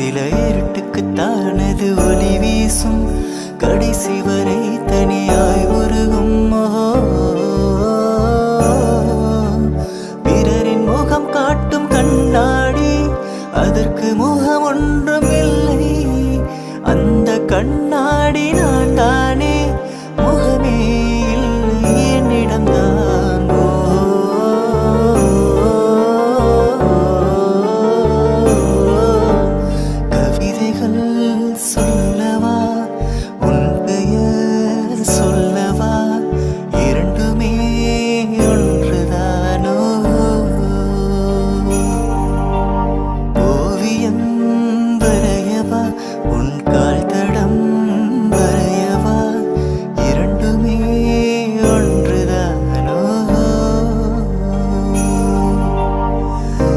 சில இருட்டுக்குத்தானது ஒளி வீசும், கடைசி வரை தனியாய் உருகும். பிறரின் முகம் காட்டும் கண்ணாடி, அதற்கு முகம் ஒன்றும் இல்லை. அந்த கண்ணாடி நான் தானே.